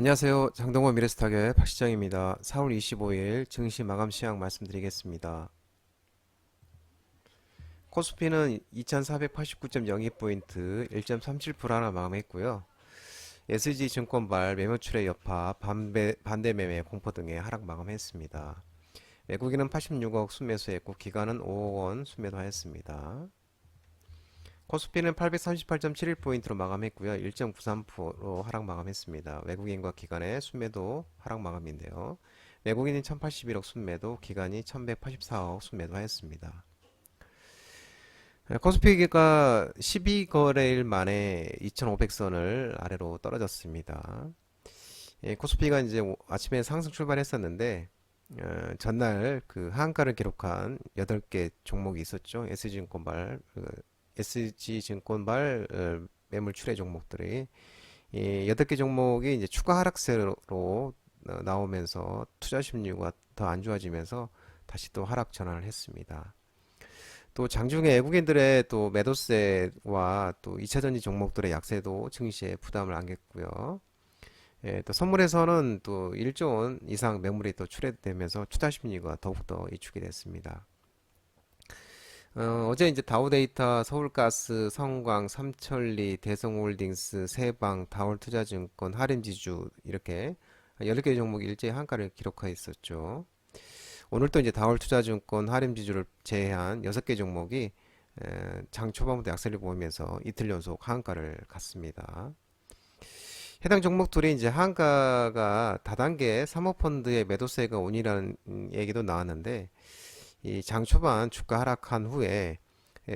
안녕하세요. 장동건 미래스탁의 박시장입니다. 4월 25일 증시 마감 시황 말씀드리겠습니다. 코스피는 2489.02포인트 1.37% 하나 마감했고요. SG증권발 매매출의 여파, 반대 매매 공포 등의 하락 마감했습니다. 외국인은 86억 순매수했고 기관은 5억 원 순매도하였습니다. 코스피는 838.71포인트로 마감했고요. 1.93% 하락 마감했습니다. 외국인과 기관의 순매도 하락 마감인데요. 외국인이 1081억 순매도, 기관이 1184억 순매도 하였습니다. 코스피가 12거래일 만에 2500선을 아래로 떨어졌습니다. 코스피가 이제 아침에 상승 출발했었는데 전날 그 하한가를 기록한 8개 종목이 있었죠. SG증권발 매물 출회 종목들이 이 8개 종목이 이제 추가 하락세로 나오면서 투자 심리가 더 안 좋아지면서 다시 또 하락 전환을 했습니다. 또 장중에 외국인들의 또 매도세와 또 2차전지 종목들의 약세도 증시에 부담을 안겼고요. 또 선물에서는 또 1조 원 이상 매물이 또 출회되면서 투자 심리가 더욱더 위축이 됐습니다. 어제 이제 다우데이터, 서울가스, 성광, 삼천리, 대성홀딩스, 세방, 다올투자증권, 하림지주 이렇게 10개 종목이 일제히 한가를 기록하여 있었죠. 오늘 또 이제 다올투자증권, 하림지주를 제외한 6개 종목이 장 초반부터 약세를 보이면서 이틀 연속 하한가를 갔습니다. 해당 종목들이 이제 하한가가 다단계 사모펀드의 매도세가 온이라는 얘기도 나왔는데 이 장 초반 주가 하락한 후에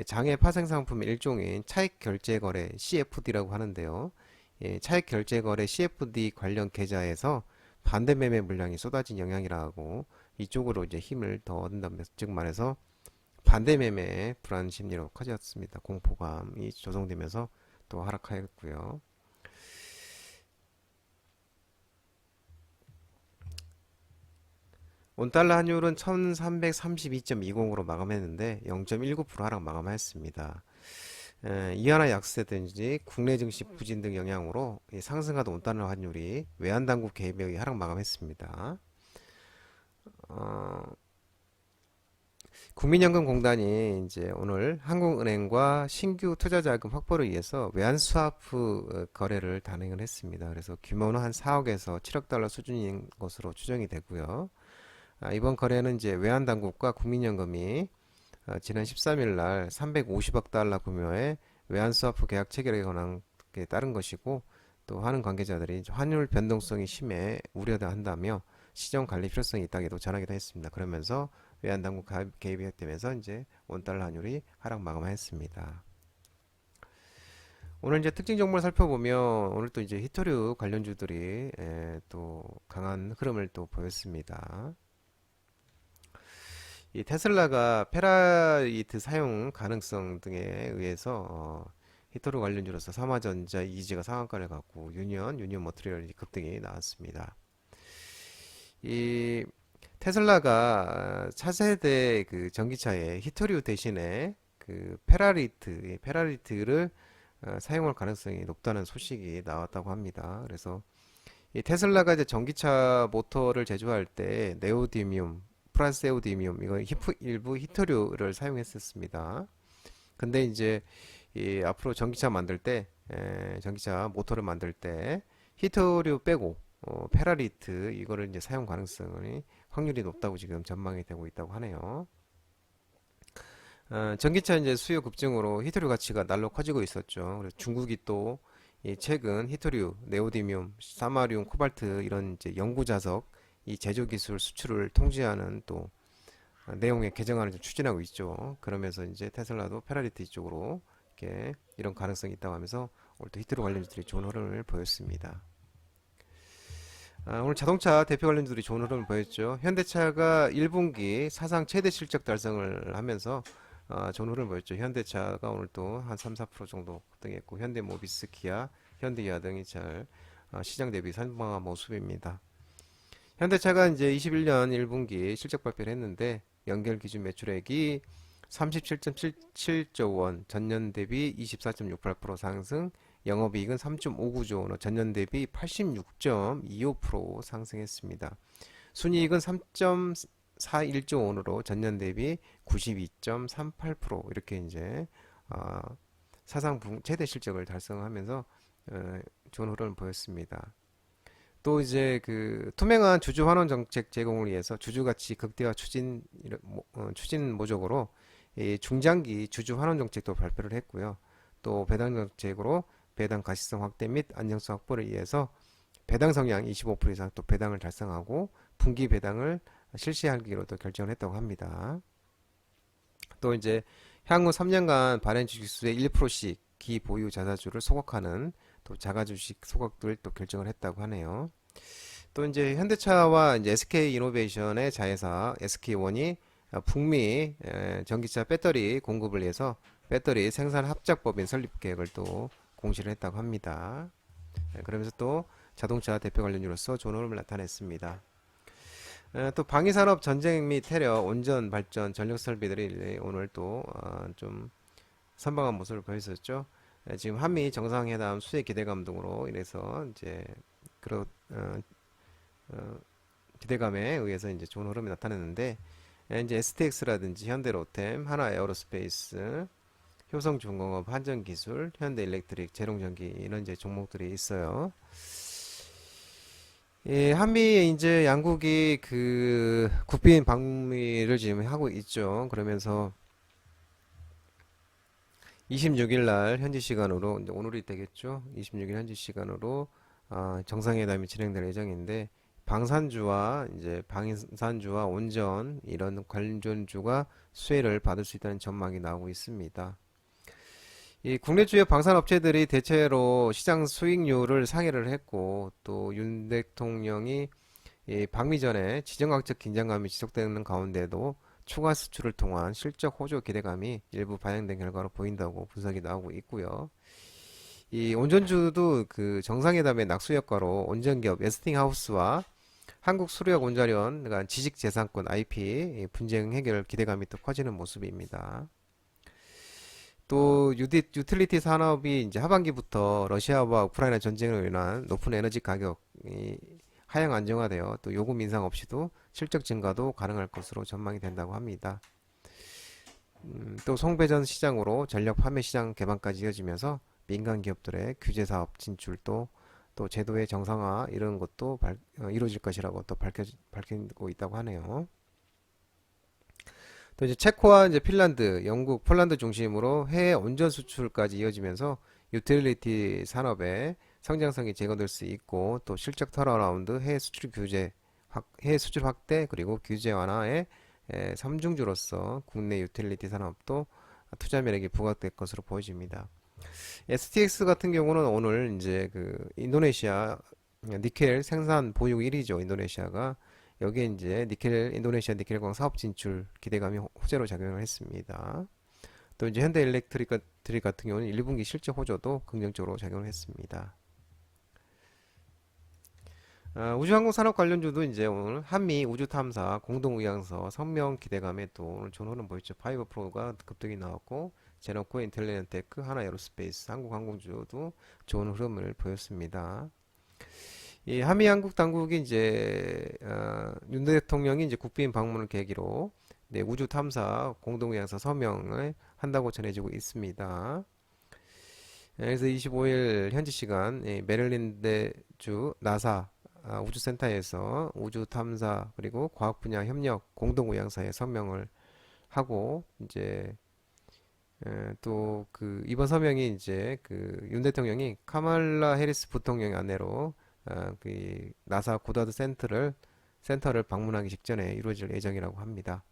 장외 파생 상품 일종인 차익 결제 거래 CFD라고 하는데요. 차익 결제 거래 CFD 관련 계좌에서 반대 매매 물량이 쏟아진 영향이라고 이쪽으로 이제 힘을 더 얻는다. 즉 말해서 반대 매매 불안 심리로 커졌습니다. 공포감이 조성되면서 또 하락하였고요. 원달러 환율은 1332.20으로 마감했는데 0.19% 하락 마감하였습니다. 이하나 약세든지 국내 증시 부진 등 영향으로 상승하던 원달러 환율이 외환당국 개입에 의해 하락 마감했습니다. 어, 국민연금공단이 이제 오늘 한국은행과 신규 투자자금 확보를 위해서 외환스와프 거래를 단행을 했습니다. 그래서 규모는 한 4억에서 7억 달러 수준인 것으로 추정이 되고요. 이번 거래는 이제 외환당국과 국민연금이 지난 13일 날 350억 달러 규모의 외환스와프 계약 체결에 관한 게 따른 것이고 또 하는 관계자들이 환율 변동성이 심해 우려한다며 시정 관리 필요성이 있다기도 전하기도 했습니다. 그러면서 외환당국 개입이 되면서 이제 원달러 환율이 하락 마감했습니다. 오늘 이제 특징 종목을 살펴보면 오늘 또 이제 히토류 관련주들이 또 강한 흐름을 또 보였습니다. 이 테슬라가 페라이트 사용 가능성 등에 의해서 히토류 관련주로서 삼화전자, 이지가 상한가를 갖고 유니온 머트리얼이 급등이 나왔습니다. 이 테슬라가 차세대 그 전기차에 히토류 대신에 그 페라리트를 사용할 가능성이 높다는 소식이 나왔다고 합니다. 그래서 이 테슬라가 이제 전기차 모터를 제조할 때 네오디뮴, 프란세오디뮴 이거 일부 히토류를 사용했었습니다. 근데 이제 이 앞으로 전기차 만들 때 전기차 모터를 만들 때 히토류 빼고 페라리트 이거를 이제 사용 가능성이 확률이 높다고 지금 전망이 되고 있다고 하네요. 전기차 이제 수요 급증으로 히토류 가치가 날로 커지고 있었죠. 그래서 중국이 또 최근 히토류, 네오디뮴, 사마리움, 코발트 이런 이제 연구 자석 이 제조 기술 수출을 통제하는 또 내용의 개정안을 좀 추진하고 있죠. 그러면서 이제 테슬라도 페라리티 쪽으로 이렇게 이런 가능성이 있다고 하면서 오늘 또 히트로 관련주들이 좋은 흐름을 보였습니다. 오늘 자동차 대표 관련주들이 좋은 흐름을 보였죠. 현대차가 1분기 사상 최대 실적 달성을 하면서 좋은 흐름을 보였죠. 현대차가 오늘 또 한 3, 4% 정도 급등했고 현대모비스, 기아, 현대기아 등이 잘 시장 대비 선방한 모습입니다. 현대차가 이제 21년 1분기 실적 발표를 했는데 연결 기준 매출액이 37.77조 원, 전년 대비 24.68% 상승, 영업이익은 3.59조 원, 전년 대비 86.25% 상승했습니다. 순이익은 3.41조 원으로 전년 대비 92.38% 이렇게 이제 어, 사상 최대 실적을 달성하면서 좋은 흐름을 보였습니다. 또 이제 그 투명한 주주 환원 정책 제공을 위해서 주주 가치 극대화 추진 모적으로 이 중장기 주주 환원 정책도 발표를 했고요. 또 배당 정책으로 배당 가시성 확대 및 안정성 확보를 위해서 배당 성향 25% 이상 또 배당을 달성하고 분기 배당을 실시하기로도 결정을 했다고 합니다. 또 이제 향후 3년간 발행 주식수의 1%씩 기보유 자사주를 소각하는 또 자가주식 소각을 또 결정을 했다고 하네요. 또 이제 현대차와 이제 SK이노베이션의 자회사 SK원이 북미 전기차 배터리 공급을 위해서 배터리 생산 합작법인 설립 계획을 또 공시를 했다고 합니다. 그러면서 또 자동차 대표 관련주로서 좋은 흐름을 나타냈습니다. 또 방위산업 전쟁 및 테러, 온전 발전, 전력 설비들이 오늘 또 좀 선방한 모습을 보였었죠. 지금 한미 정상회담 수혜 기대감 등으로 인해서 이제 그런 기대감에 의해서 이제 좋은 흐름이 나타났는데 이제 STX라든지 현대로템, 하나에어로스페이스, 효성중공업, 한전기술, 현대일렉트릭, 제롱전기 이런 이제 종목들이 있어요. 예, 한미 이제 양국이 그 국빈 방미를 지금 하고 있죠. 그러면서 26일 날 현지 시간으로 이제 오늘이 되겠죠. 26일 현지 시간으로 정상회담이 진행될 예정인데 방산주와 온전 이런 관련주가 수혜를 받을 수 있다는 전망이 나오고 있습니다. 이 국내 주요 방산업체들이 대체로 시장 수익률을 상회를 했고 또 윤 대통령이 이 방미 전에 지정학적 긴장감이 지속되는 가운데도 추가 수출을 통한 실적 호조 기대감이 일부 반영된 결과로 보인다고 분석이 나오고 있고요. 이 온전주도 그 정상회담의 낙수 효과로 온전기업 웨스팅하우스와 한국수력온자련 그러니까 지식재산권 IP 분쟁 해결 기대감이 또 커지는 모습입니다. 또 유틸리티 산업이 이제 하반기부터 러시아와 우크라이나 전쟁으로 인한 높은 에너지 가격이 하향 안정화되어 또 요금 인상 없이도 실적 증가도 가능할 것으로 전망이 된다고 합니다. 또 송배전 시장으로 전력 판매 시장 개방까지 이어지면서 민간 기업들의 규제 사업 진출도 또 제도의 정상화 이런 것도 이루어질 것이라고 또 밝히고 있다고 하네요. 또 이제 체코와 이제 핀란드, 영국, 폴란드 중심으로 해외 온전 수출까지 이어지면서 유틸리티 산업의 성장성이 제고될 수 있고 또 실적 턴어라운드, 해외 수출 확대 그리고 규제 완화의 3중주로서 국내 유틸리티 산업도 투자 매력이 부각될 것으로 보여집니다. STX 같은 경우는 오늘 이제 그 인도네시아 니켈 생산 보유 1위죠. 인도네시아가 여기에 이제 인도네시아 니켈광 사업 진출 기대감이 호재로 작용을 했습니다. 또 이제 현대일렉트릭 같은 경우는 1분기 실적 호조도 긍정적으로 작용을 했습니다. 우주항공 산업 관련주도 이제 오늘 한미 우주탐사 공동의향서 성명 기대감에 또 오늘 좋은 흐름 보였죠. 파이버 프로가 급등이 나왔고 제노코, 인텔리전테크, 하나에어로스페이스, 한국항공주도 좋은 흐름을 보였습니다. 이 한미 양국 당국이 이제 윤 대통령이 이제 국빈 방문을 계기로 네, 우주 탐사 공동의향서 서명을 한다고 전해지고 있습니다. 그래서 25일 현지 시간 메릴랜드주 나사 우주센터에서 우주 탐사 그리고 과학 분야 협력 공동의향서에 서명을 하고 이제 또 그 이번 서명이 이제 그 윤 대통령이 카말라 해리스 부통령의 안내로 그 나사 고다드 센터를 방문하기 직전에 이루어질 예정이라고 합니다.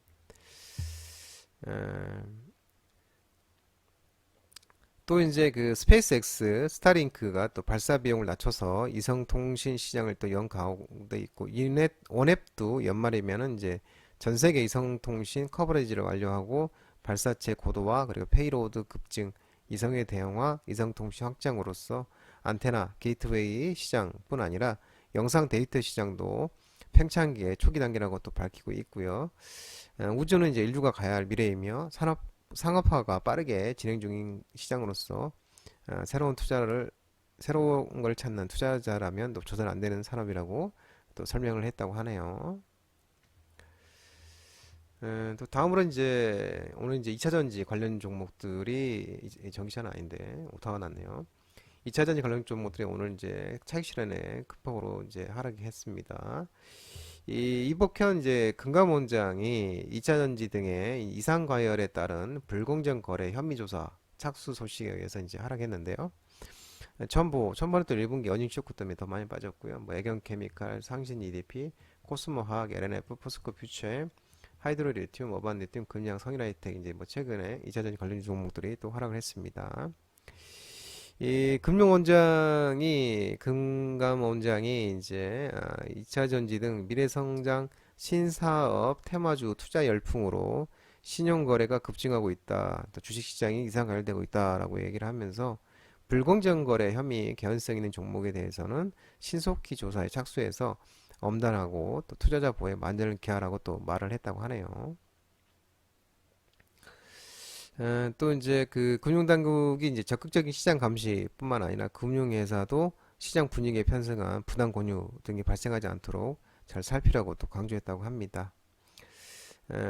또 이제 그 스페이스X 스타링크가 또 발사 비용을 낮춰서 이성 통신 시장을 또 연 가운데 있고 원앱도 연말이면은 이제 전 세계 이성 통신 커버리지를 완료하고 발사체 고도화 그리고 페이로드 급증, 이성의 대형화, 이성 통신 확장으로서 안테나, 게이트웨이 시장뿐 아니라 영상 데이터 시장도 팽창기의 초기 단계라고 또 밝히고 있고요. 우주는 이제 인류가 가야 할 미래이며 상업화가 빠르게 진행 중인 시장으로서 새로운 투자를 새로운 걸 찾는 투자자라면 또 조선 안 되는 산업이라고 또 설명을 했다고 하네요. 또 다음으로 이제 오늘 이제 2차 전지 관련 종목들이 전기차는 아닌데 오타가 났네요. 2차 전지 관련 종목들이 오늘 이제 차익 실현에 급폭으로 이제 하락이 했습니다. 이 이복현 이제 금감원장이 2차 전지 등의 이상 과열에 따른 불공정 거래 혐의 조사 착수 소식에 의해서 이제 하락했는데요. 첨보는 또 1분기 어닝 쇼크 때문에 더 많이 빠졌고요. 뭐 애경 케미칼, 상신 EDP, 코스모 화학, LNF, 포스코 퓨처, 하이드로 리튬, 어반 리튬, 금양, 성일하이텍 이제 뭐 최근에 2차 전지 관련 종목들이 또 하락을 했습니다. 이 금감원장이 이제 2차 전지 등 미래성장 신사업 테마주 투자 열풍으로 신용거래가 급증하고 있다. 또 주식시장이 이상 가열되고 있다라고 얘기를 하면서 불공정 거래 혐의 개연성 있는 종목에 대해서는 신속히 조사에 착수해서 엄단하고 또 투자자 보호에 만전을 기하라고 또 말을 했다고 하네요. 또 이제 그 금융당국이 이제 적극적인 시장 감시뿐만 아니라 금융회사도 시장 분위기에 편승한 부당 권유 등이 발생하지 않도록 잘 살피라고 또 강조했다고 합니다.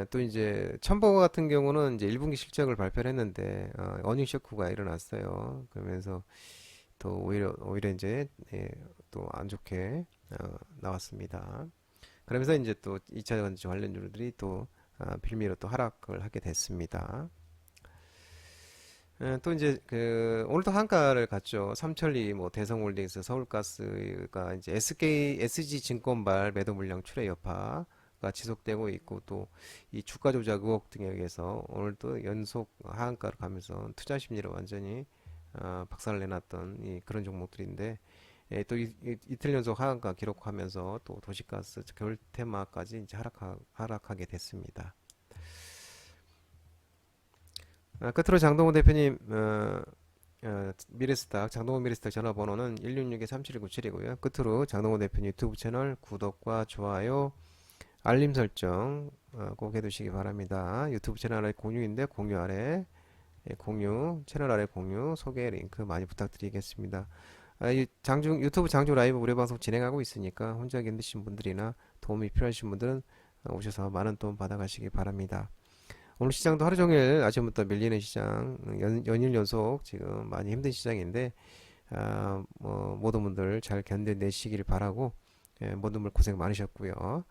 또 이제 첨보 같은 경우는 이제 1분기 실적을 발표를 했는데 어닝 쇼크가 일어났어요. 그러면서 또 오히려 이제 또 안 좋게 나왔습니다. 그러면서 이제 또 2차 전지 관련주들이 또 빌미로 또 하락을 하게 됐습니다. 또 이제 그 오늘도 한가를 갔죠. 삼천리, 뭐 대성홀딩스, 서울가스가 이제 SG증권발 매도 물량 출회 여파가 지속되고 있고 또 이 주가 조작 의혹 등에 의해서 오늘도 연속 하한가를 가면서 투자 심리를 완전히 박살을 내놨던 그런 종목들인데 또 이틀 연속 하한가 기록하면서 또 도시가스 겨울 테마까지 이제 하락하게 됐습니다. 끝으로 장동훈 대표님, 미래스탁, 장동훈 미래스탁 전화번호는 166-3797이고요. 끝으로 장동훈 대표님 유튜브 채널 구독과 좋아요, 알림 설정 꼭 해두시기 바랍니다. 유튜브 채널 아래 공유인데 공유 아래 공유, 채널 아래 공유, 소개 링크 많이 부탁드리겠습니다. 유튜브 장주 라이브 무료 방송 진행하고 있으니까 혼자 힘드신 분들이나 도움이 필요하신 분들은 오셔서 많은 도움 받아가시기 바랍니다. 오늘 시장도 하루 종일 아침부터 밀리는 시장, 연일 연속 지금 많이 힘든 시장인데, 뭐, 모든 분들 잘 견뎌내시길 바라고, 모든 분들 고생 많으셨고요.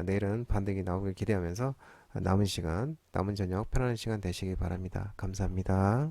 내일은 반등이 나오길 기대하면서 남은 시간, 남은 저녁 편안한 시간 되시길 바랍니다. 감사합니다.